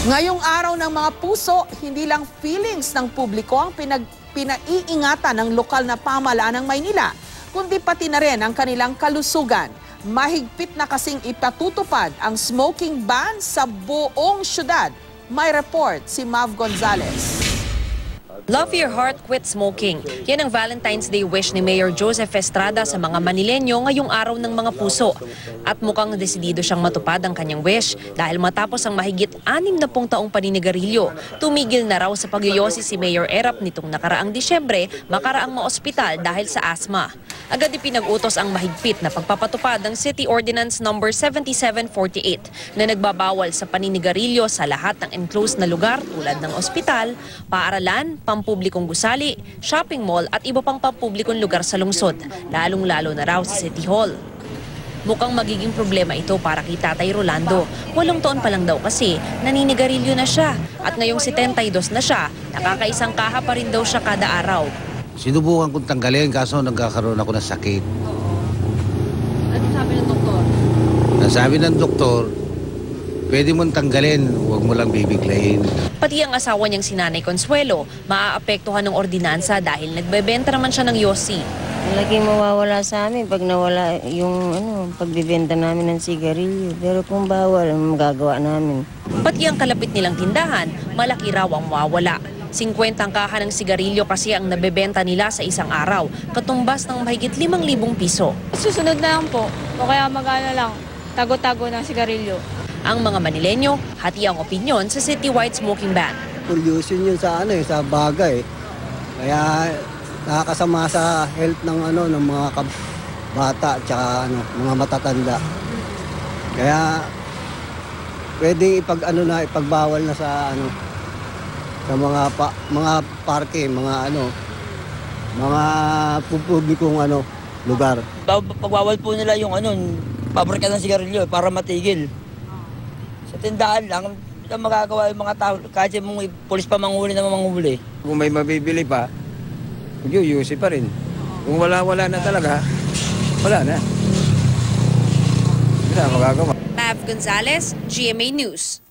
Ngayong araw ng mga puso, hindi lang feelings ng publiko ang pinaiingatan ng lokal na pamahalaan ng Maynila, kundi pati na rin ang kanilang kalusugan. Mahigpit na kasing ipatutupad ang smoking ban sa buong syudad. May report si Mav Gonzalez. Love your heart, quit smoking. Yan ang Valentine's Day wish ni Mayor Joseph Estrada sa mga Manilenyo ngayong araw ng mga puso. At mukhang desidido siyang matupad ang kanyang wish dahil matapos ang mahigit 60 taong paninigarilyo, tumigil na raw sa pagyoyosi si Mayor Erap nitong nakaraang Disyembre makaraang maospital dahil sa asthma. Agad ipinag-utos ang mahigpit na pagpapatupad ng City Ordinance No. 7748 na nagbabawal sa paninigarilyo sa lahat ng enclosed na lugar tulad ng ospital, paaralan, pampublikong gusali, shopping mall at iba pang pampublikong lugar sa lungsod, lalong-lalo na raw sa City Hall. Mukhang magiging problema ito para kay Tatay Rolando. 8 taon pa lang daw kasi, naninigarilyo na siya at ngayong 72 na siya, nakakaisang kaha pa rin daw siya kada araw. Sinubukan kong tanggalin kaso nagkakaroon ako ng sakit. Ano sabi ng doktor? Nasabi ng doktor, pwede mong tanggalin, huwag mo lang bibiglayin. Pati ang asawa niyang si Nanay Consuelo, maaapektuhan ng ordinansa dahil nagbebenta naman siya ng yosi. Malaking mawawala sa amin pag nawala yung pagbibenta namin ng sigarilyo. Pero kung bawal, magagawa namin. Pati ang kalapit nilang tindahan, malaki raw ang mawawala. 50 ang kaha ng sigarilyo kasi ang nabebenta nila sa isang araw, katumbas ng mahigit 5,000 piso. Susunod na lang po, o kaya mag-ano lang, tago-tago ng sigarilyo. Ang mga Manilenyo, hati ang opinyon sa citywide smoking ban. Pollution yun sa sa bagay. Kaya nakakasama sa health ng ng mga bata at mga matatanda. Kaya pwedeng ipagbawal na sa sa mga parke, mga publikong lugar. Pagbawal po nila yung pabrika ng sigarilyo para matigil. Sa tindahan lang magagawa yung mga tao kahit yung pulis pa manghuli na manghuli. Kung may mabibili pa, mag-uyusi pa rin. Kung wala na talaga, wala na. Wala magagawa. Mav Gonzalez, GMA News.